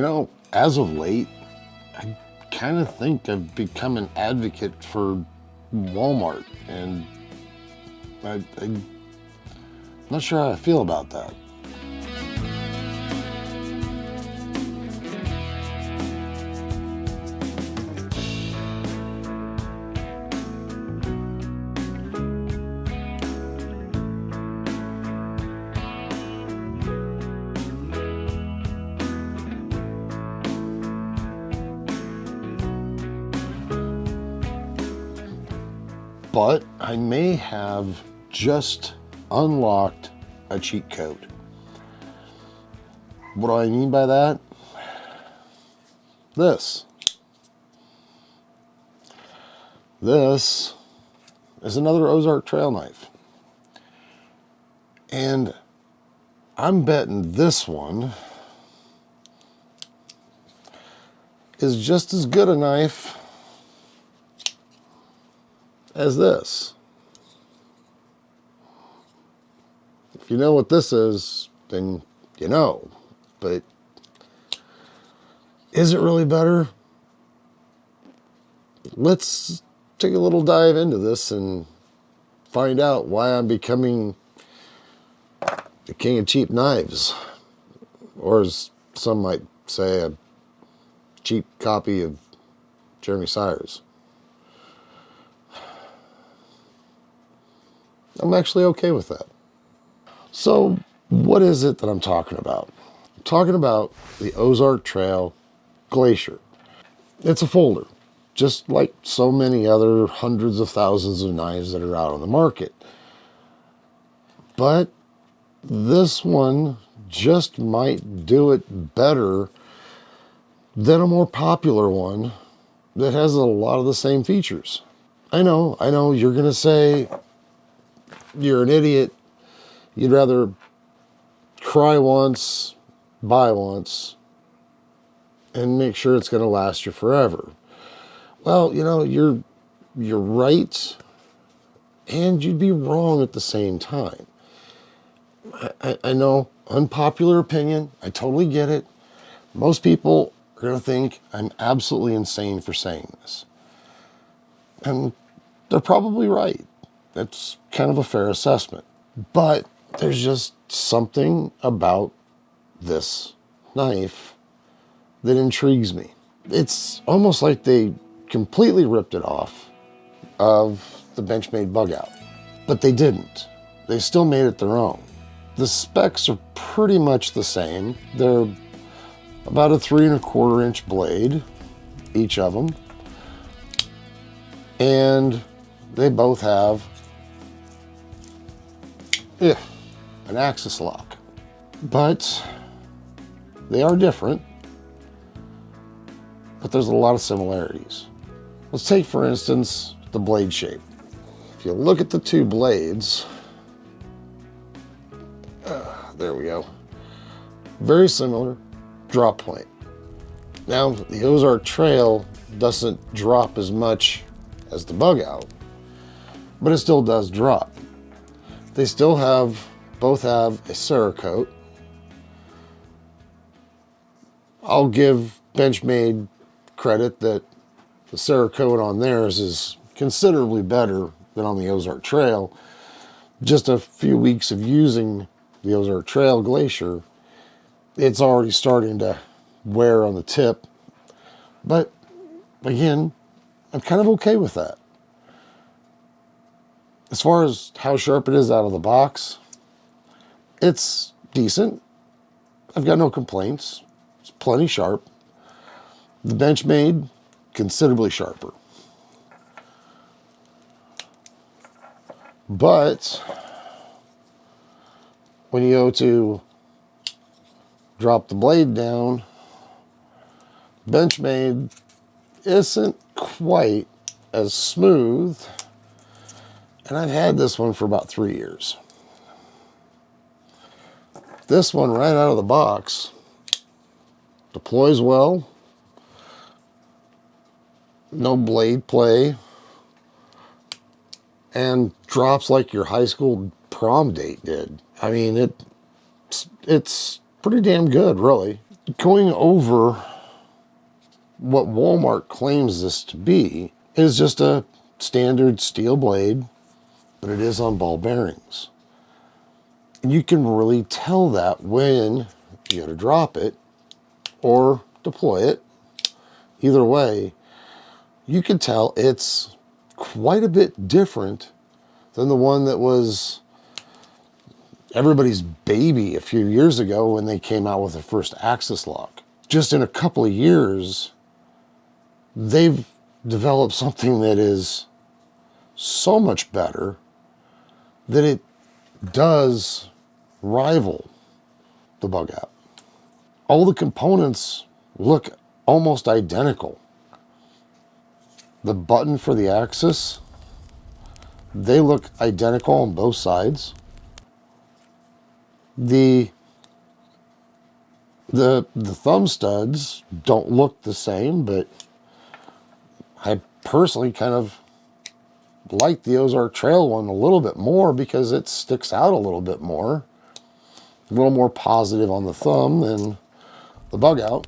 You know, as of late, I kind of think I've become an advocate for Walmart, and I'm not sure how I feel about that. But I may have just unlocked a cheat code. What do I mean by that? This. This is another Ozark trail knife. And I'm betting this one is just as good a knife as this. If you know what this is, then you know. But is it really better? Let's take a little dive into this and find out why I'm becoming the king of cheap knives. Or as some might say, a cheap copy of Jeremy Sires. I'm actually okay with that. So what is it that I'm talking about? I'm talking about the Ozark Trail Glacier. It's a folder, just like so many other hundreds of thousands of knives that are out on the market. But this one just might do it better than a more popular one that has a lot of the same features. I know, you're gonna say, you're an idiot. You'd rather cry once, buy once, and make sure it's going to last you forever. Well, you know, you're right, and you'd be wrong at the same time. I know, unpopular opinion. I totally get it. Most people are going to think I'm absolutely insane for saying this. And they're probably right. That's kind of a fair assessment. But there's just something about this knife that intrigues me. It's almost like they completely ripped it off of the Benchmade Bugout. But they didn't. They still made it their own. The specs are pretty much the same. They're about a 3 1/4 inch blade, each of them. And they both have an axis lock. But they are different. But there's a lot of similarities. Let's take, for instance, the blade shape. If you look at the two blades, there we go. Very similar drop point. Now, the Ozark Trail doesn't drop as much as the Bugout, but it still does drop. They still both have a Cerakote. I'll give Benchmade credit that the Cerakote on theirs is considerably better than on the Ozark Trail. Just a few weeks of using the Ozark Trail Glacier, it's already starting to wear on the tip. But again, I'm kind of okay with that. As far as how sharp it is out of the box, it's decent. I've got no complaints. It's plenty sharp. The Benchmade, considerably sharper. But when you go to drop the blade down, Benchmade isn't quite as smooth. And I've had this one for about 3 years. This one right out of the box deploys well. No blade play. And drops like your high school prom date did. I mean, it's pretty damn good, really. going over what Walmart claims this to be is just a standard steel blade, but it is on ball bearings. And you can really tell that when you go to drop it or deploy it. Either way, you can tell it's quite a bit different than the one that was everybody's baby a few years ago when they came out with the first axis lock. Just in a couple of years, they've developed something that is so much better that it does rival the Bugout. All the components look almost identical. The button for the axis, they look identical on both sides. The thumb studs don't look the same, but I personally kind of like the Ozark Trail one a little bit more because it sticks out a little bit more. A little more positive on the thumb than the Bugout.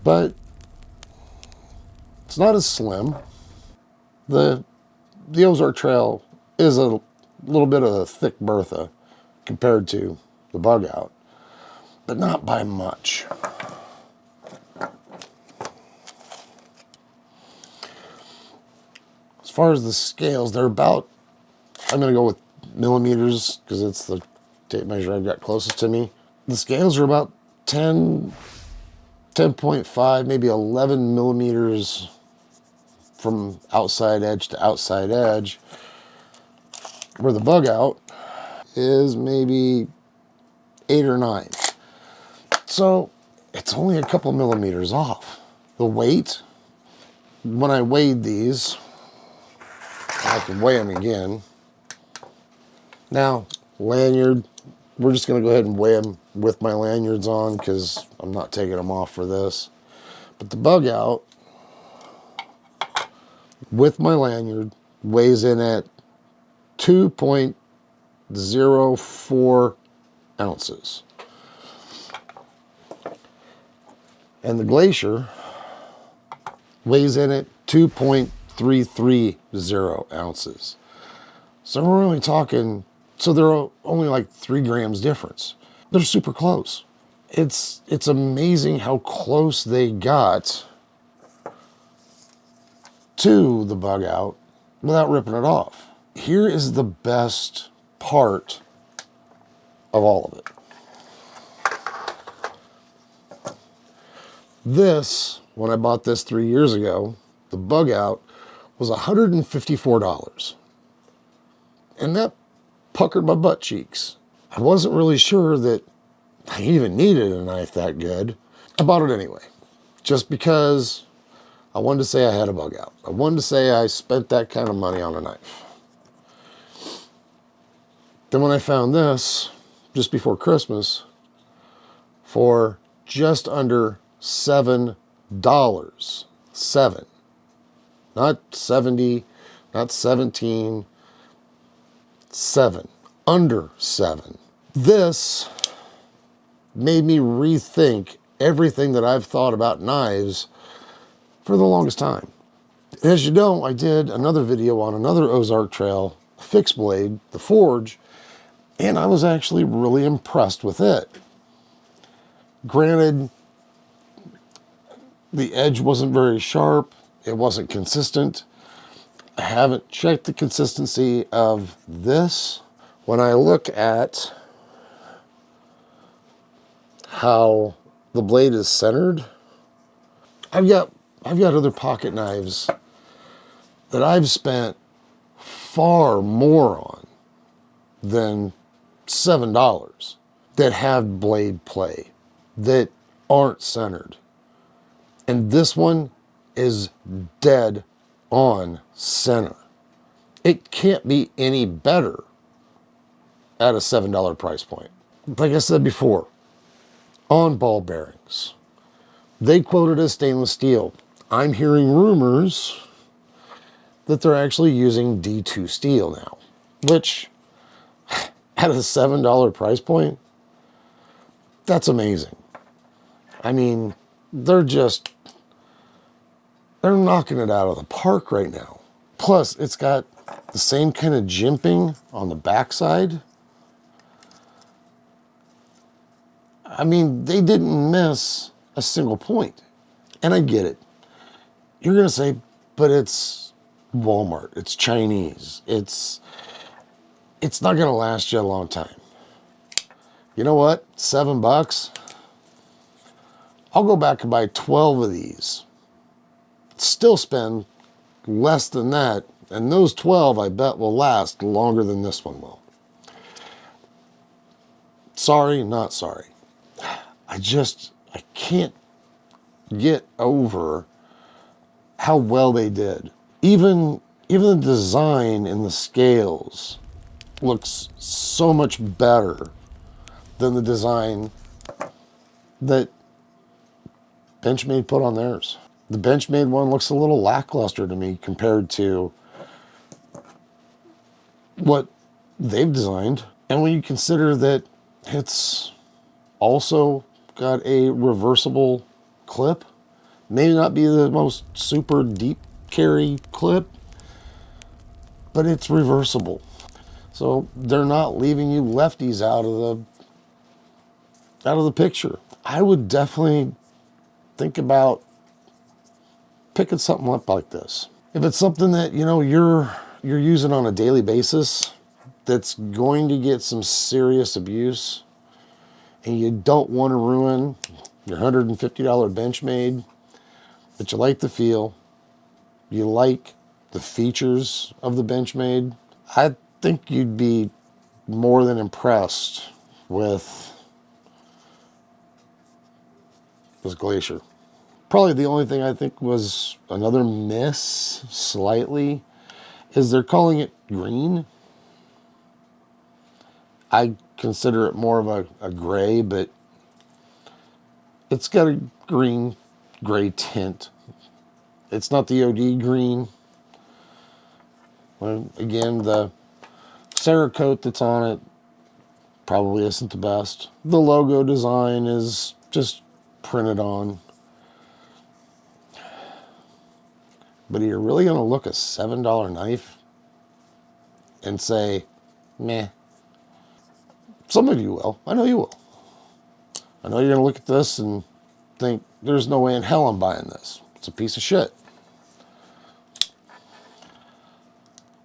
But it's not as slim. The Ozark Trail is a little bit of a thick Bertha compared to the Bugout, but not by much. As far as the scales, they're about, I'm going to go with millimeters because it's the tape measure I've got closest to me. The scales are about 10.5, maybe 11 millimeters from outside edge to outside edge, where the Bugout is maybe 8 or 9. So it's only a couple millimeters off. The weight, when I weighed these, I can weigh them again. Now, lanyard, we're just going to go ahead and weigh them with my lanyards on because I'm not taking them off for this. But the Bugout, with my lanyard, weighs in at 2.04 ounces. And the Glacier weighs in at 2.330 ounces. So we're only talking, so they're only like 3 grams difference. They're super close. It's amazing how close they got to the Bugout without ripping it off. Here is the best part of all of it. This, when I bought this 3 years ago, the Bugout was $154. And that puckered my butt cheeks. I wasn't really sure that I even needed a knife that good. I bought it anyway, just because I wanted to say I had a Bugout. I wanted to say I spent that kind of money on a knife. Then when I found this, just before Christmas, for just under $7. 7. Not 70, not 17, 7. Under 7. This made me rethink everything that I've thought about knives for the longest time. As you know, I did another video on another Ozark Trail fixed blade, the Forge, and I was actually really impressed with it. Granted, the edge wasn't very sharp, it wasn't consistent. I haven't checked the consistency of this. When I look at how the blade is centered, I've got other pocket knives that I've spent far more on than $7 that have blade play, that aren't centered. And this one is dead on center. It can't be any better at a $7 price point. Like I said before, on ball bearings, they quote it as stainless steel. I'm hearing rumors that they're actually using D2 steel now, which at a $7 price point, that's amazing. I mean, they're knocking it out of the park right now. Plus, it's got the same kind of jimping on the backside. I mean, they didn't miss a single point. And I get it. You're going to say, but it's Walmart. It's Chinese. It's not going to last you a long time. You know what? $7. I'll go back and buy 12 of these. Still spend less than that. And those 12, I bet, will last longer than this one will. Sorry, not sorry. I can't get over how well they did. Even the design and the scales looks so much better than the design that Benchmade put on theirs. The Benchmade one looks a little lackluster to me compared to what they've designed. And when you consider that it's also got a reversible clip, may not be the most super deep carry clip, but it's reversible. So they're not leaving you lefties out of the picture. I would definitely think about picking something up like this. If it's something that, you know, you're using on a daily basis that's going to get some serious abuse, and you don't want to ruin your $150 Benchmade, but you like the feel, you like the features of the Benchmade, I think you'd be more than impressed with this Glacier. Probably the only thing I think was another miss slightly is they're calling it green. I consider it more of a gray, but it's got a gray tint. It's not the OD green. Well, again, the Cerakote that's on it probably isn't the best. The logo design is just printed on. But are you really going to look a $7 knife and say, meh? Some of you will. I know you will. I know you're going to look at this and think, there's no way in hell I'm buying this. It's a piece of shit.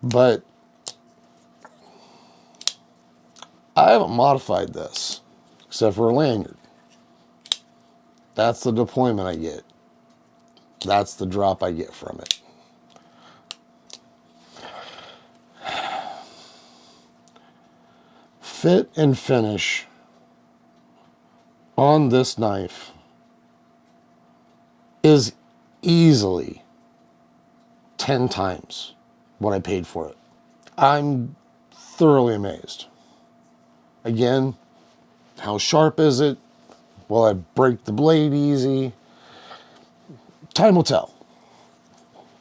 But I haven't modified this, except for a lanyard. That's the deployment I get. That's the drop I get from it. Fit and finish on this knife is easily 10 times what I paid for it. I'm thoroughly amazed. Again, how sharp is it? Will I break the blade easy? Time will tell.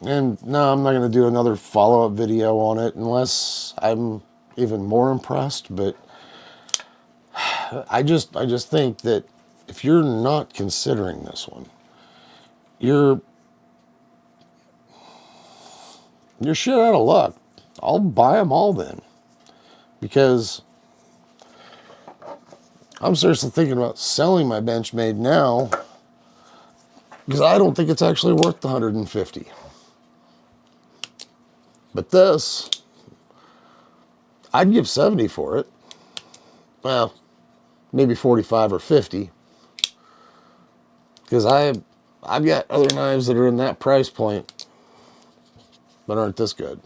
And no, I'm not going to do another follow-up video on it unless I'm even more impressed. But I just think that if you're not considering this one, you're shit out of luck. I'll buy them all then, because I'm seriously thinking about selling my Benchmade now, because I don't think it's actually worth the $150. But this, I'd give $70 for it. Well, maybe $45 or $50, because I've got other knives that are in that price point but aren't this good.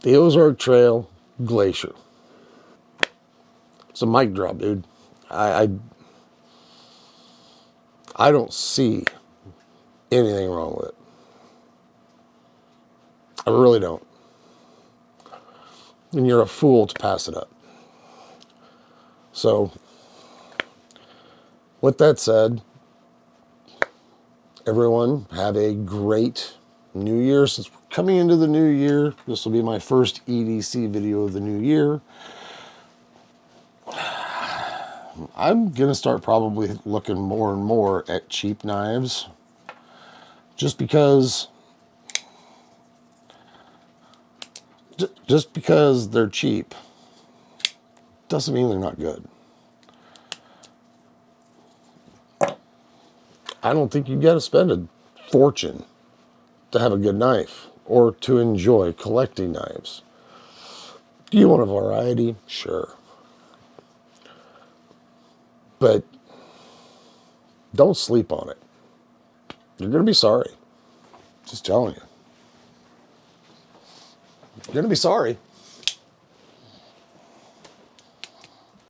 The Ozark Trail Glacier. It's a mic drop, dude. I don't see anything wrong with it. I really don't. And you're a fool to pass it up. So, with that said, everyone have a great New Year. Since we're coming into the new year, this will be my first EDC video of the new year. I'm going to start probably looking more and more at cheap knives just because they're cheap doesn't mean they're not good. I don't think you've got to spend a fortune to have a good knife or to enjoy collecting knives. Do you want a variety? Sure. But don't sleep on it. You're going to be sorry. Just telling you. You're going to be sorry.